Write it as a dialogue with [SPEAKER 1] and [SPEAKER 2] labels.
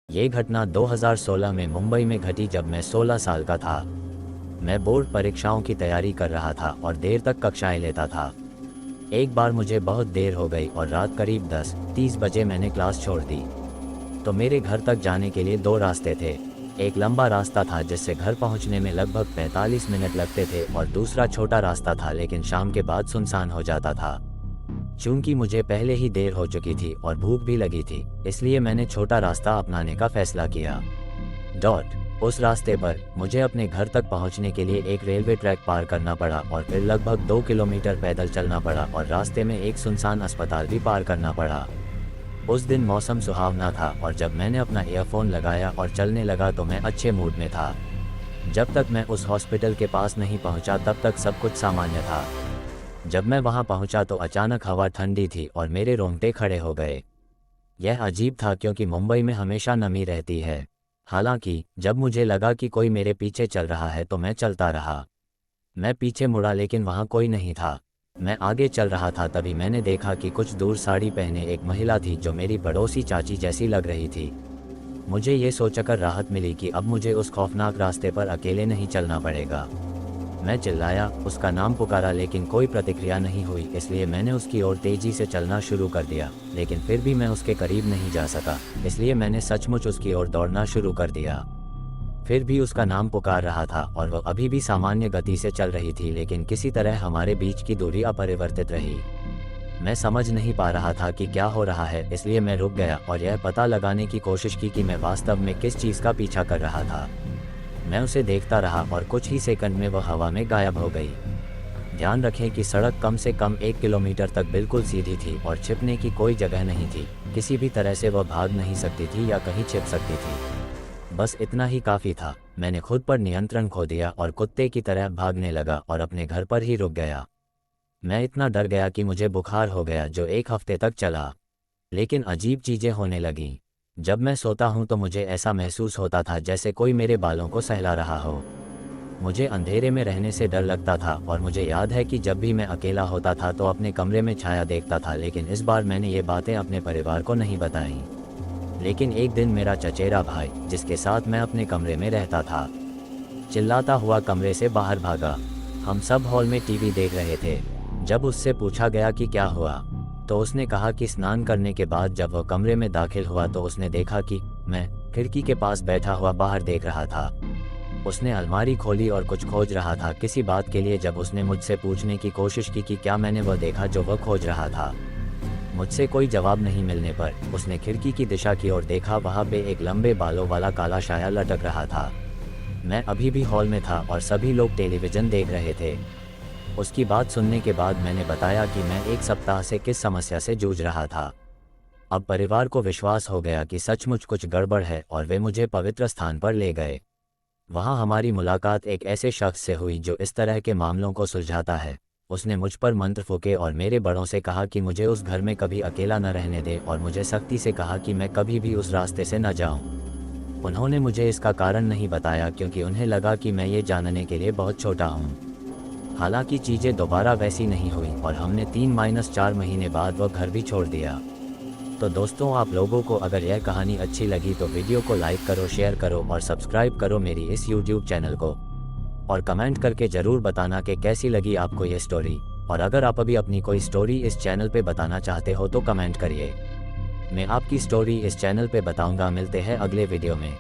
[SPEAKER 1] ये घटना 2016 में मुंबई में घटी जब मैं 16 साल का था। मैं बोर्ड परीक्षाओं की तैयारी कर रहा था और देर तक कक्षाएं लेता था। एक बार मुझे बहुत देर हो गई और रात करीब 10:30 बजे मैंने क्लास छोड़ दी। तो मेरे घर तक जाने के लिए दो रास्ते थे। एक लंबा रास्ता था जिससे घर पहुंचने में लगभग 45 मिनट लगते थे और दूसरा छोटा रास्ता था लेकिन शाम के बाद सुनसान हो जाता था। चूंकि मुझे पहले ही देर हो चुकी थी और भूख भी लगी थी, इसलिए मैंने छोटा रास्ता अपनाने का फैसला किया। उस रास्ते पर मुझे अपने घर तक पहुंचने के लिए एक रेलवे ट्रैक पार करना पड़ा और फिर लगभग 2 किलोमीटर पैदल चलना पड़ा और रास्ते में एक सुनसान अस्पताल भी पार करना पड़ा। उस दिन मौसम सुहावना था और जब मैंने अपना ईयरफोन लगाया और चलने लगा तो मैं अच्छे मूड में था। जब तक मैं उस हॉस्पिटल के पास नहीं पहुंचा तब तक सब कुछ सामान्य था। जब मैं वहां पहुंचा तो अचानक हवा ठंडी थी और मेरे रोंगटे खड़े हो गए। यह अजीब था क्योंकि मुंबई में हमेशा नमी रहती है। हालांकि जब मुझे लगा कि कोई मेरे पीछे चल रहा है तो मैं चलता रहा। मैं पीछे मुड़ा लेकिन वहां कोई नहीं था। मैं आगे चल रहा था तभी मैंने देखा कि कुछ दूर साड़ी पहने एक महिला थी जो मेरी पड़ोसी चाची जैसी लग रही थी। मुझे ये सोचकर राहत मिली कि अब मुझे उस खौफनाक रास्ते पर अकेले नहीं चलना पड़ेगा। मैं चिल्लाया, उसका नाम पुकारा लेकिन कोई प्रतिक्रिया नहीं हुई, इसलिए मैंने उसकी ओर तेजी से चलना शुरू कर दिया। लेकिन फिर भी मैं उसके करीब नहीं जा सका, इसलिए मैंने सचमुच उसकी ओर दौड़ना शुरू कर दिया। फिर भी उसका नाम पुकार रहा था और वह अभी भी सामान्य गति से चल रही थी, लेकिन किसी तरह हमारे बीच की दूरी अपरिवर्तित रही। मैं समझ नहीं पा रहा था कि क्या हो रहा है, इसलिए मैं रुक गया और यह पता लगाने की कोशिश की कि मैं वास्तव में किस चीज़ का पीछा कर रहा था। मैं उसे देखता रहा और कुछ ही सेकंड में वह हवा में गायब हो गई। ध्यान रखें कि सड़क कम से कम 1 किलोमीटर तक बिल्कुल सीधी थी और छिपने की कोई जगह नहीं थी। किसी भी तरह से वह भाग नहीं सकती थी या कहीं छिप सकती थी। बस इतना ही काफ़ी था। मैंने खुद पर नियंत्रण खो दिया और कुत्ते की तरह भागने लगा और अपने घर पर ही रुक गया। मैं इतना डर गया कि मुझे बुखार हो गया जो 1 हफ्ते तक चला। लेकिन अजीब चीज़ें होने लगीं। जब मैं सोता हूँ तो मुझे ऐसा महसूस होता था जैसे कोई मेरे बालों को सहला रहा हो। मुझे अंधेरे में रहने से डर लगता था और मुझे याद है कि जब भी मैं अकेला होता था तो अपने कमरे में छाया देखता था, लेकिन इस बार मैंने ये बातें अपने परिवार को नहीं बताईं। लेकिन एक दिन मेरा चचेरा भाई, जिसके साथ मैं अपने कमरे में रहता था, चिल्लाता हुआ कमरे से बाहर भागा। हम सब हॉल में टीवी देख रहे थे। जब उससे पूछा गया कि क्या हुआ तो उसने कहा कि स्नान करने के बाद जब वह कमरे में दाखिल हुआ तो उसने देखा कि मैं खिड़की के पास बैठा हुआ बाहर देख रहा था। उसने अलमारी खोली और कुछ खोज रहा था किसी बात के लिए। जब उसने मुझसे पूछने की कोशिश की कि क्या मैंने वह देखा जो वह खोज रहा था, मुझसे कोई जवाब नहीं मिलने पर उसने खिड़की की दिशा की ओर देखा। वहाँ पे एक लंबे बालों वाला काला साया लटक रहा था। मैं अभी भी हॉल में था और सभी लोग टेलीविज़न देख रहे थे। उसकी बात सुनने के बाद मैंने बताया कि मैं 1 सप्ताह से किस समस्या से जूझ रहा था। अब परिवार को विश्वास हो गया कि सचमुच कुछ गड़बड़ है और वे मुझे पवित्र स्थान पर ले गए। वहाँ हमारी मुलाकात एक ऐसे शख्स से हुई जो इस तरह के मामलों को सुलझाता है। उसने मुझ पर मंत्र फूके और मेरे बड़ों से कहा कि मुझे उस घर में कभी अकेला न रहने दे और मुझे सख्ती से कहा कि मैं कभी भी उस रास्ते से न जाऊँ। उन्होंने मुझे इसका कारण नहीं बताया क्योंकि उन्हें लगा कि मैं ये जानने के लिए बहुत छोटा हूँ। हालांकि चीज़ें दोबारा वैसी नहीं हुई और हमने 3-4 महीने बाद वह घर भी छोड़ दिया। तो दोस्तों, आप लोगों को अगर यह कहानी अच्छी लगी तो वीडियो को लाइक करो, शेयर करो और सब्सक्राइब करो मेरी इस यूट्यूब चैनल को। और कमेंट करके ज़रूर बताना कि कैसी लगी आपको ये स्टोरी। और अगर आप अभी अपनी कोई स्टोरी इस चैनल पे बताना चाहते हो तो कमेंट करिए। मैं आपकी स्टोरी इस चैनल पे बताऊँगा। मिलते हैं अगले वीडियो में।